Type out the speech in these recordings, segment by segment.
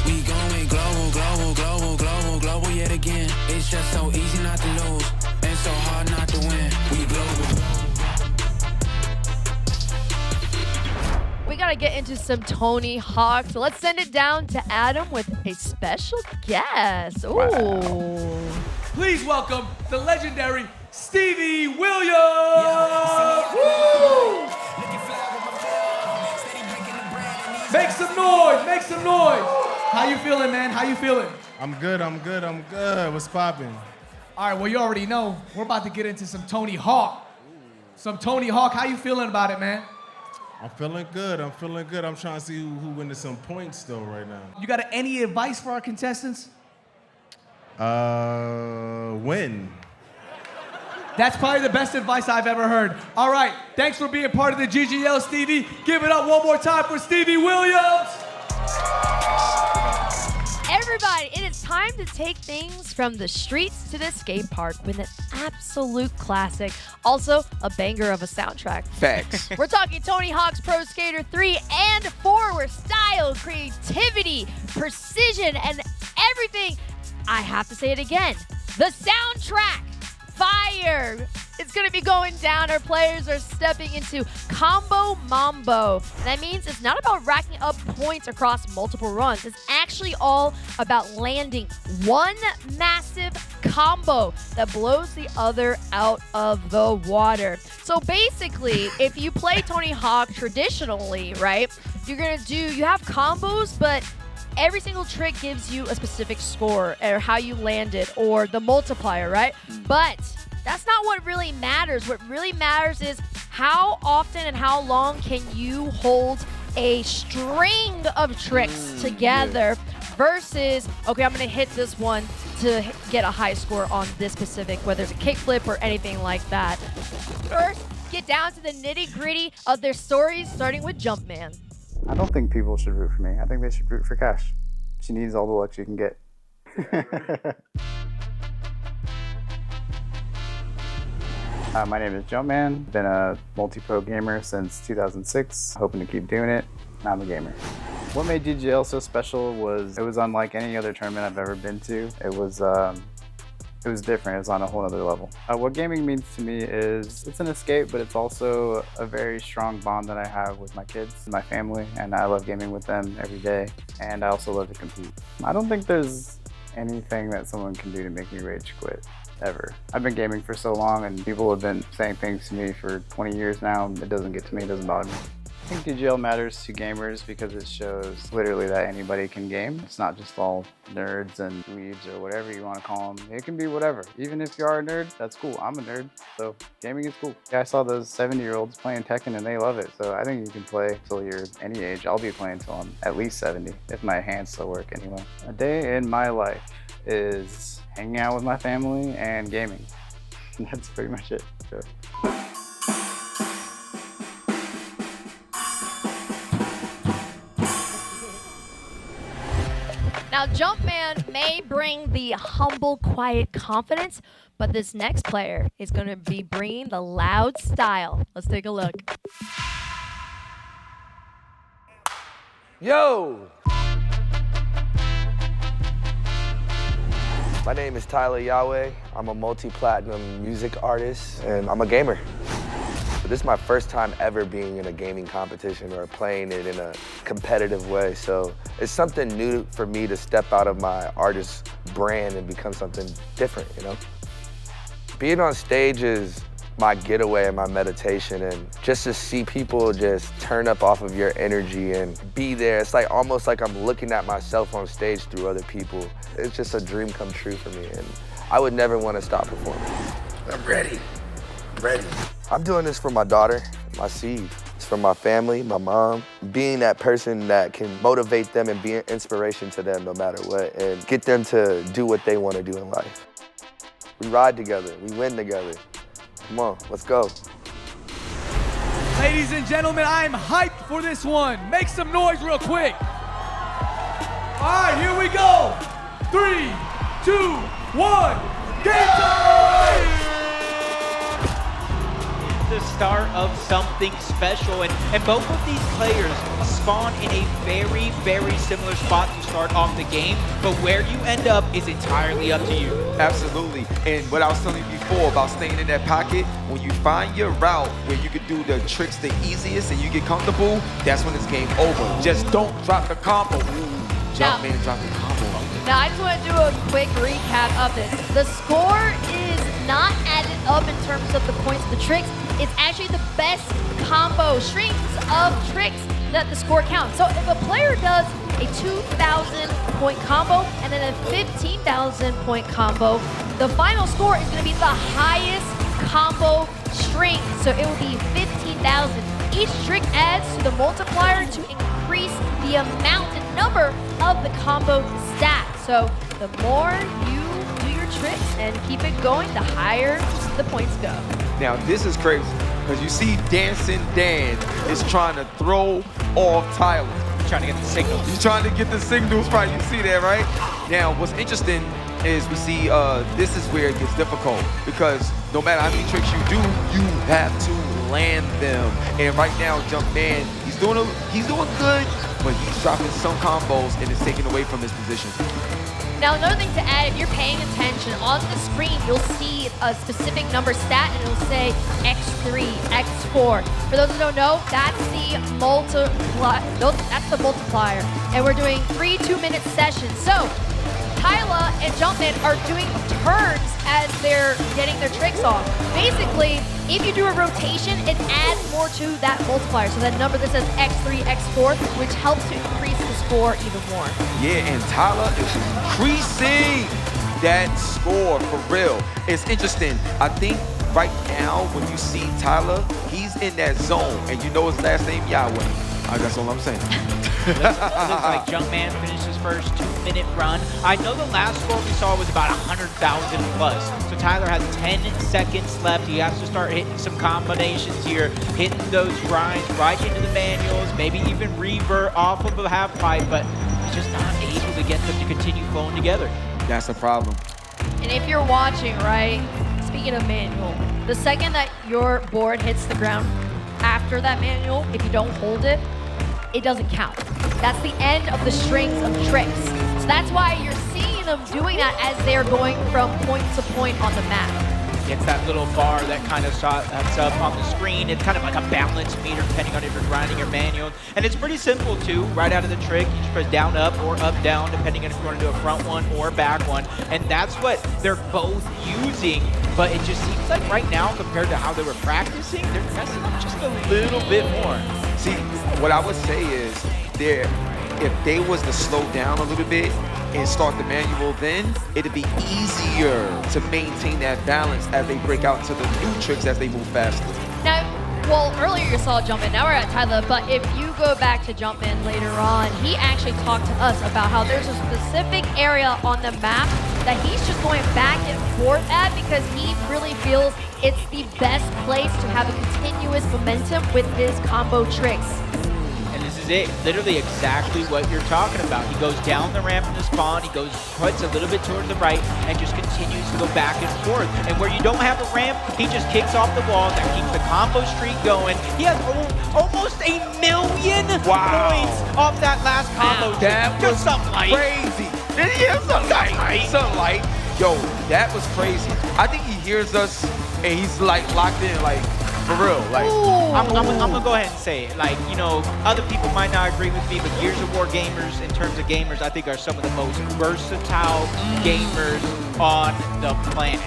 We going global, global, global, global, global yet again. It's just so easy not to lose and so hard not to win. We global. We gotta get into some Tony Hawk, so let's send it down to Adam with a special guest. Ooh. Wow. Please welcome the legendary Stevie Williams! Woo! Make some noise, make some noise. How you feeling, man? How you feeling? I'm good. What's poppin'? All right, well, you already know. We're about to get into some Tony Hawk. Some Tony Hawk. How you feeling about it, man? I'm feeling good. I'm trying to see who wins some points though right now. You got any advice for our contestants? Win. That's probably the best advice I've ever heard. All right, thanks for being part of the GGL, Stevie. Give it up one more time for Stevie Williams. Everybody, it is time to take things from the streets to the skate park with an absolute classic. Also, a banger of a soundtrack. Facts. We're talking Tony Hawk's Pro Skater 3 and 4, where style, creativity, precision, and everything, I have to say it again, the soundtrack, fire. It's gonna be going down. Our players are stepping into Combo Mambo. And that means it's not about racking up points across multiple runs. It's actually all about landing one massive combo that blows the other out of the water. So basically, if you play Tony Hawk traditionally, right, you have combos, but every single trick gives you a specific score or how you land it or the multiplier, right? But that's not what really matters. What really matters is how often and how long can you hold a string of tricks together versus, okay, I'm gonna hit this one to get a high score on this specific, whether it's a kickflip or anything like that. First, get down to the nitty-gritty of their stories, starting with Jumpman. I don't think people should root for me. I think they should root for Cash. She needs all the luck she can get. My name is Jumpman. Been a multi-pro gamer since 2006. Hoping to keep doing it. I'm a gamer. What made GGL so special was it was unlike any other tournament I've ever been to. It was different. It was on a whole other level. What gaming means to me is it's an escape, but it's also a very strong bond that I have with my kids, my family, and I love gaming with them every day. And I also love to compete. I don't think there's anything that someone can do to make me rage quit, ever. I've been gaming for so long, and people have been saying things to me for 20 years now. It doesn't get to me, it doesn't bother me. I think GGL matters to gamers because it shows literally that anybody can game. It's not just all nerds and dweebs or whatever you want to call them. It can be whatever. Even if you are a nerd, that's cool. I'm a nerd, so gaming is cool. Yeah, I saw those 70-year-olds playing Tekken and they love it, so I think you can play till you're any age. I'll be playing till I'm at least 70, if my hands still work anyway. A day in my life is hanging out with my family and gaming. That's pretty much it. So. Now, Jumpman may bring the humble, quiet confidence, but this next player is going to be bringing the loud style. Let's take a look. Yo! My name is Tyler Yahweh. I'm a multi-platinum music artist, and I'm a gamer. This is my first time ever being in a gaming competition or playing it in a competitive way, so it's something new for me to step out of my artist brand and become something different, you know? Being on stage is my getaway and my meditation, and just to see people just turn up off of your energy and be there, it's like almost like I'm looking at myself on stage through other people. It's just a dream come true for me, and I would never want to stop performing. I'm ready. I'm doing this for my daughter, my seed. It's for my family, my mom. Being that person that can motivate them and be an inspiration to them no matter what, and get them to do what they want to do in life. We ride together, we win together. Come on, let's go. Ladies and gentlemen, I am hyped for this one. Make some noise real quick. All right, here we go. 3, 2, 1, game time! the start of something special. And both of these players spawn in a very, very similar spot to start off the game, but where you end up is entirely up to you. Absolutely. And what I was telling you before about staying in that pocket, when you find your route where you can do the tricks the easiest and you get comfortable, that's when it's game over. Just don't drop the combo. Jumpman dropped the combo. Now, I just want to do a quick recap of this. The score is not added up in terms of the points of the tricks. It's actually the best combo strings of tricks that the score counts. So if a player does a 2,000 point combo and then a 15,000 point combo, the final score is going to be the highest combo string. So it will be 15,000. Each trick adds to the multiplier to increase the amount and number of the combo stack. So the more you do your tricks and keep it going, the higher the points go. Now this is crazy, because you see Dancing Dan is trying to throw off Tyler. Trying to get the signals. He's trying to get the signals right, you see that, right? Now what's interesting is we see this is where it gets difficult, because no matter how many tricks you do, you have to land them. And right now, Jumpman, he's doing good, but he's dropping some combos and it's taken away from his position. Now, another thing to add, if you're paying attention, on the screen, you'll see a specific number stat, and it'll say X3, X4. For those who don't know, that's the multiplier. And we're doing 3 2-minute sessions. So, Tyler and Jumpman are doing turns as they're getting their tricks off. Basically, if you do a rotation, it adds more to that multiplier. So that number that says X3, X4, which helps to increase the score even more. Yeah, and Tyler is increasing that score for real. It's interesting. I think right now, when you see Tyler, he's in that zone, and you know his last name, Yahweh. That's all I'm saying. Looks like Jumpman finished his first 2-minute run. I know the last score we saw was about 100,000 plus. So Tyler has 10 seconds left. He has to start hitting some combinations here, hitting those grinds right into the manuals, maybe even revert off of a half pipe, but he's just not able to get them to continue flowing together. That's the problem. And if you're watching, right, speaking of manual, the second that your board hits the ground after that manual, if you don't hold it, it doesn't count. That's the end of the strings of tricks. So that's why you're seeing them doing that as they're going from point to point on the map. It's that little bar that kind of that's up on the screen. It's kind of like a balance meter depending on if you're grinding your manual. And it's pretty simple too. Right out of the trick, you just press down, up, or up, down, depending on if you want to do a front one or back one. And that's what they're both using. But it just seems like right now, compared to how they were practicing, they're pressing just a little bit more. See, what I would say is, if they was to slow down a little bit and start the manual, then it'd be easier to maintain that balance as they break out to the new tricks as they move faster. Now, well, earlier you saw Jumpman, now we're at Tyler, but if you go back to Jumpman later on, he actually talked to us about how there's a specific area on the map that he's just going back and forth at because he really feels it's the best place to have a continuous momentum with his combo tricks. And this is it, literally exactly what you're talking about. He goes down the ramp in the spawn, he puts a little bit towards the right, and just continues to go back and forth. And where you don't have a ramp, he just kicks off the wall, that keeps the combo streak going. He has almost 1 million points off that last combo streak. That was crazy. Yeah, something light. Yo, that was crazy. I think he hears us and he's like locked in, like for real. Like I'm gonna go ahead and say it. Like, you know, other people might not agree with me, but Gears of War gamers, in terms of gamers, I think are some of the most versatile gamers on the planet.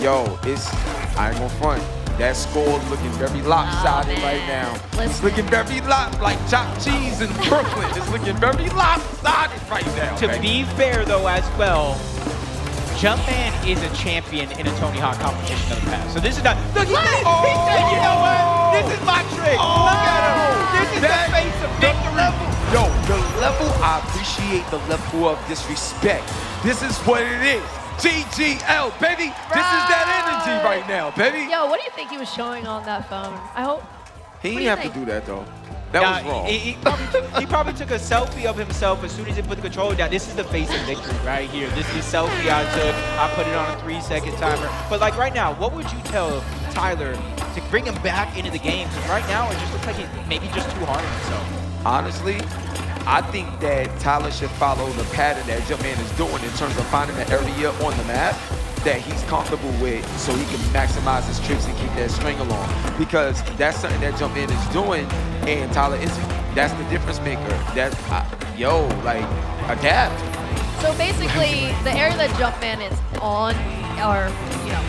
Yo, I ain't gonna front. That score looking very lopsided right now. It's looking very like chopped cheese in Brooklyn. It's looking very lopsided right now. To be fair, though, as well, Jumpman is a champion in a Tony Hawk competition of the past. So this is not. Look, he said, you know what? This is my trick. Look at him. This is the face of victory. Yo, the level, I appreciate the level of disrespect. This is what it is. GGL, baby. This is that energy right now, baby. Yo, what do you think he was showing on that phone? I hope. He didn't have to do that, though. That was wrong. He probably took a selfie of himself as soon as he put the controller down. This is the face of victory right here. This is the selfie I took. I put it on a 3-second timer. But like right now, what would you tell Tyler to bring him back into the game? Because right now, it just looks like he's maybe just too hard on himself. Honestly, I think that Tyler should follow the pattern that Jumpman is doing in terms of finding an area on the map that he's comfortable with so he can maximize his tricks and keep that string along. Because that's something that Jumpman is doing and Tyler isn't. That's the difference maker. That's, like, adapt. So basically, the area that Jumpman is on, or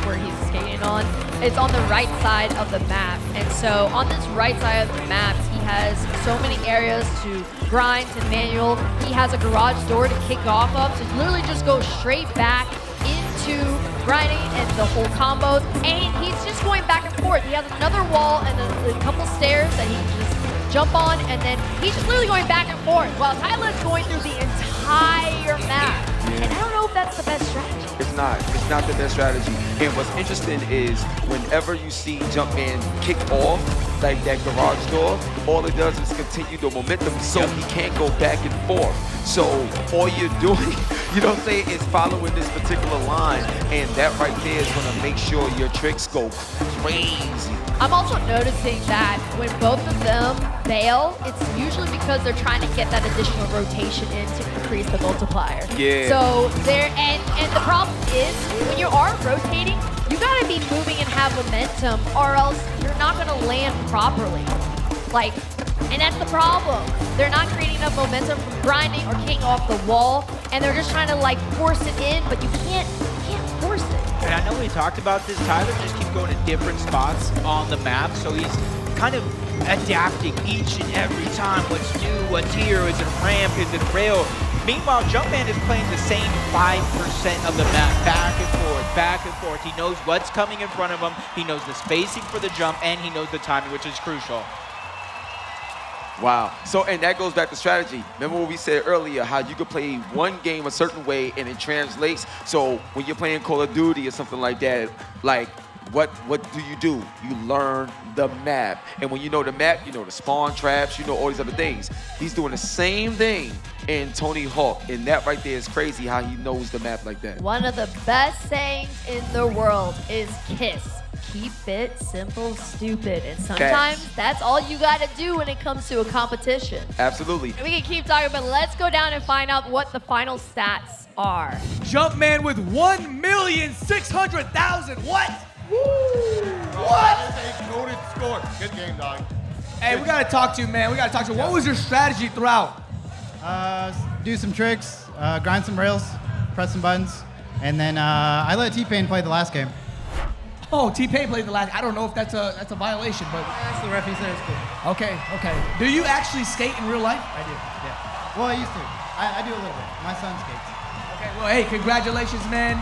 where he's skating on, it's on the right side of the map. And so on this right side of the map, he has so many areas to grind, to manual. He has a garage door to kick off of, so literally just go straight back into grinding and the whole combos. And he's just going back and forth. He has another wall and a couple stairs that he can just jump on, and then he's just literally going back and forth while Tyler's going through the entire map. And I don't know if that's the best strategy. It's not. It's not the best strategy. And what's interesting is whenever you see Jumpman kick off, like that garage door, all it does is continue the momentum so he can't go back and forth. So all you're doing, is following this particular line, and that right there is gonna make sure your tricks go crazy. I'm also noticing that when both of them fail, it's usually because they're trying to get that additional rotation in to increase the multiplier. Yeah. So and the problem is when you are rotating, you gotta be moving and have momentum, or else you're not gonna land properly. And that's the problem. They're not creating enough momentum from grinding or kicking off the wall, and they're just trying to force it in, but you can't force it. And I know we talked about this. Tyler just keeps going to different spots on the map, so he's kind of adapting each and every time. What's new? What's here? Is it a ramp? Is it rail? Meanwhile, Jumpman is playing the same 5% of the map, back and forth, back and forth. He knows what's coming in front of him. He knows the spacing for the jump, and he knows the timing, which is crucial. Wow. So, and that goes back to strategy. Remember what we said earlier, how you could play one game a certain way and it translates. So when you're playing Call of Duty or something like that, what do? You learn the map. And when you know the map, you know the spawn traps, you know all these other things. He's doing the same thing in Tony Hawk. And that right there is crazy how he knows the map like that. One of the best sayings in the world is KISS. Keep it simple, stupid. And sometimes that's all you gotta do when it comes to a competition. Absolutely. And we can keep talking, but let's go down and find out what the final stats are. Jumpman with 1,600,000. What? Woo! What? That's a coded score. Good game, dog. Hey, we gotta talk to you, man. We gotta talk to you. What was your strategy throughout? Do some tricks, grind some rails, press some buttons, and then I let T-Pain play the last game. Oh, T-Pain played the last. I don't know if that's a violation, but That's the ref. He said it's cool. okay. Do you actually skate in real life? I do, yeah. Well, I used to. I do a little bit. My son skates. Okay. Well, hey, congratulations, man.